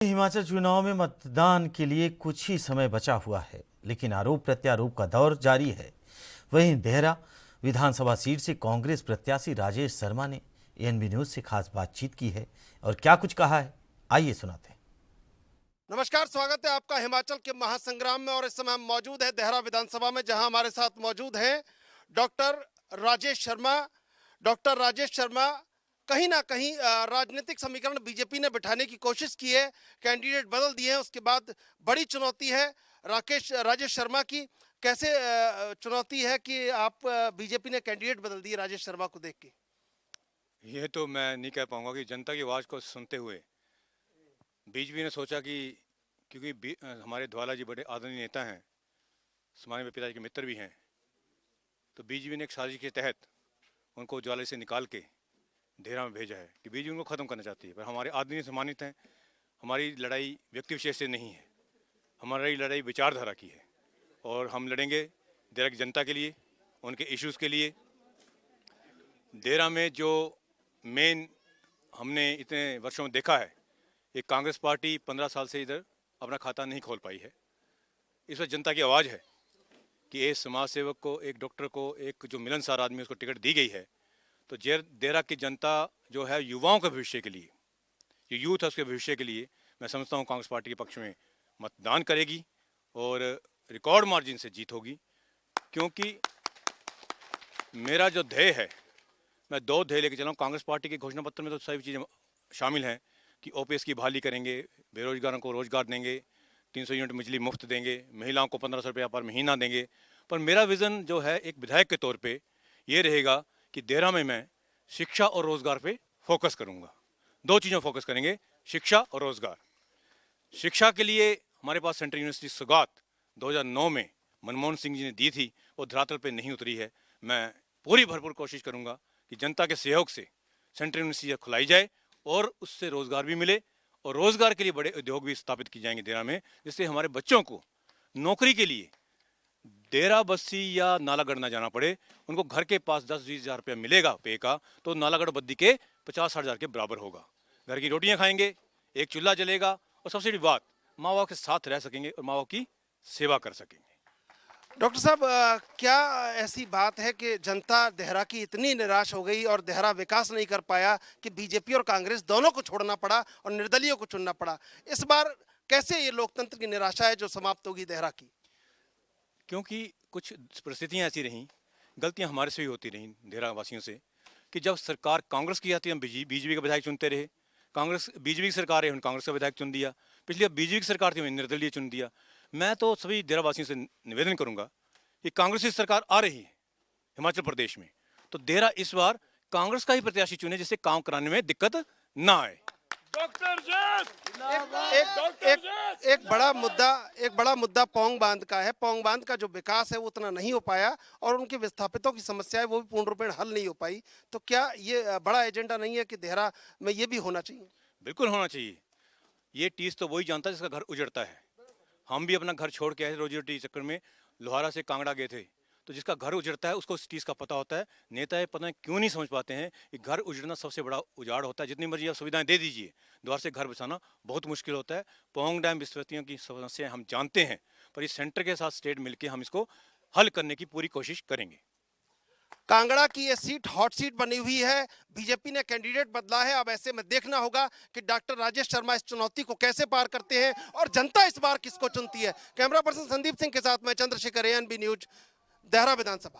हिमाचल चुनाव में मतदान के लिए कुछ ही समय बचा हुआ है, लेकिन आरोप प्रत्यारोप का दौर जारी है। वहीं देहरा विधानसभा सीट से कांग्रेस प्रत्याशी राजेश शर्मा ने एएनबी न्यूज से खास बातचीत की है और क्या कुछ कहा है, आइए सुनाते हैं। नमस्कार, स्वागत है आपका हिमाचल के महासंग्राम में। और इस समय हम मौजूद है देहरा विधानसभा में, जहां हमारे साथ मौजूद हैं डॉक्टर राजेश शर्मा। डॉक्टर राजेश शर्मा कहीं ना कहीं राजनीतिक समीकरण बीजेपी ने बिठाने की कोशिश की है, कैंडिडेट बदल दिए हैं। उसके बाद बड़ी चुनौती है राजेश शर्मा की। कैसे चुनौती है कि आप बीजेपी ने कैंडिडेट बदल दिए राजेश शर्मा को देख के? ये तो मैं नहीं कह पाऊंगा कि जनता की आवाज़ को सुनते हुए बीजेपी ने सोचा कि क्योंकि हमारे ध्वाला जी बड़े आदरणीय नेता हैं, हमारे में पिताजी के मित्र भी हैं, तो बीजेपी ने एक साजिश के तहत उनको ज्वाला से निकाल के देहरा में भेजा है कि बीजेपी उनको ख़त्म करना चाहती है। पर हमारे आदरणीय सम्मानित हैं, हमारी लड़ाई व्यक्ति विशेष से नहीं है, हमारी लड़ाई विचारधारा की है और हम लड़ेंगे देहरा की जनता के लिए, उनके इश्यूज़ के लिए। देहरा में जो मेन हमने इतने वर्षों में देखा है, एक कांग्रेस पार्टी 15 साल से इधर अपना खाता नहीं खोल पाई है। इस वक्त जनता की आवाज़ है कि एक समाज सेवक को, एक डॉक्टर को, एक जो मिलनसार आदमी उसको टिकट दी गई है, तो देहरा की जनता जो है युवाओं के भविष्य के लिए, जो यूथ है उसके भविष्य के लिए, मैं समझता हूँ कांग्रेस पार्टी के पक्ष में मतदान करेगी और रिकॉर्ड मार्जिन से जीत होगी। क्योंकि मेरा जो ध्येय है, मैं 2 ध्येय लेके चला हूँ। कांग्रेस पार्टी के घोषणा पत्र में तो सभी चीज़ें शामिल हैं कि ओपीएस की बहाली करेंगे, बेरोजगारों को रोजगार देंगे, 300 यूनिट बिजली मुफ्त देंगे, महिलाओं को 1500 रुपया पर महीना देंगे। पर मेरा विज़न जो है एक विधायक के तौर पे ये रहेगा कि देहरा में मैं शिक्षा और रोज़गार पे फोकस करूँगा। 2 चीज़ों फोकस करेंगे, शिक्षा और रोज़गार। शिक्षा के लिए हमारे पास सेंट्रल यूनिवर्सिटी सौगात 2009 में मनमोहन सिंह जी ने दी थी, वो धरातल पे नहीं उतरी है। मैं पूरी भरपूर कोशिश करूँगा कि जनता के सहयोग से सेंट्रल यूनिवर्सिटी खुलाई जाए और उससे रोज़गार भी मिले और रोज़गार के लिए बड़े उद्योग भी स्थापित किए जाएंगे देहरा में, जिससे हमारे बच्चों को नौकरी के लिए देहरा बस्सी या नालागढ़ ना जाना पड़े। उनको घर के पास 10-20 हज़ार रुपया मिलेगा पे का, तो नालागढ़ बद्दी के 50-60 हज़ार के बराबर होगा। घर की रोटियां खाएंगे, एक चूल्हा जलेगा और सबसे बड़ी बात, माँ बाप के साथ रह सकेंगे और माँ बाप की सेवा कर सकेंगे। डॉक्टर साहब, क्या ऐसी बात है कि जनता देहरा की इतनी निराश हो गई और देहरा विकास नहीं कर पाया कि बीजेपी और कांग्रेस दोनों को छोड़ना पड़ा और निर्दलीय को चुनना पड़ा? इस बार कैसे ये लोकतंत्र की निराशा है जो समाप्त होगी देहरा की? क्योंकि कुछ परिस्थितियां ऐसी रहीं, गलतियां हमारे से भी होती रहीं देहरा वासियों से, कि जब सरकार कांग्रेस की आती है हम बीजेपी का विधायक चुनते रहे। कांग्रेस बीजेपी की सरकार है, उन्होंने कांग्रेस का विधायक चुन दिया। पिछली अब बीजेपी की सरकार थी, उन्होंने निर्दलीय चुन दिया। मैं तो सभी देहरा वासियों से निवेदन करूंगा कि कांग्रेस की सरकार आ रही है हिमाचल प्रदेश में, तो देहरा इस बार कांग्रेस का ही प्रत्याशी चुने, जिससे काम कराने में दिक्कत ना आए। एक बड़ा मुद्दा पौंग बांध का है। पौंग बांध का जो विकास है वो उतना नहीं हो पाया और उनके विस्थापितों की समस्या है वो भी पूर्ण रूपेण हल नहीं हो पाई। तो क्या ये बड़ा एजेंडा नहीं है कि देहरा में ये भी होना चाहिए? बिल्कुल होना चाहिए। ये टीस तो वही जानता है जिसका घर उजड़ता है। हम भी अपना घर छोड़ के आए, रोजी रोटी चक्कर में लोहारा से कांगड़ा गए थे, तो जिसका घर उजड़ता है उसको इस चीज़ का पता होता है। नेता ये पता है क्यों नहीं समझ पाते हैं कि घर उजड़ना सबसे बड़ा उजाड़ होता है। जितनी मर्जी आप सुविधाएं दे दीजिए, द्वार से घर बसाना बहुत मुश्किल होता है। पोंग डैम विस्थापितों की समस्या हम जानते हैं, पर इस सेंटर के साथ स्टेट मिलकर हम इसको हल करने की पूरी कोशिश करेंगे। कांगड़ा की ये सीट हॉट सीट बनी हुई है। बीजेपी ने कैंडिडेट बदला है। अब ऐसे में देखना होगा कि डॉक्टर राजेश शर्मा इस चुनौती को कैसे पार करते हैं और जनता इस बार किसको चुनती है। कैमरा पर्सन संदीप सिंह के साथ मैं चंद्रशेखर, एएनबी न्यूज, देहरा विधानसभा।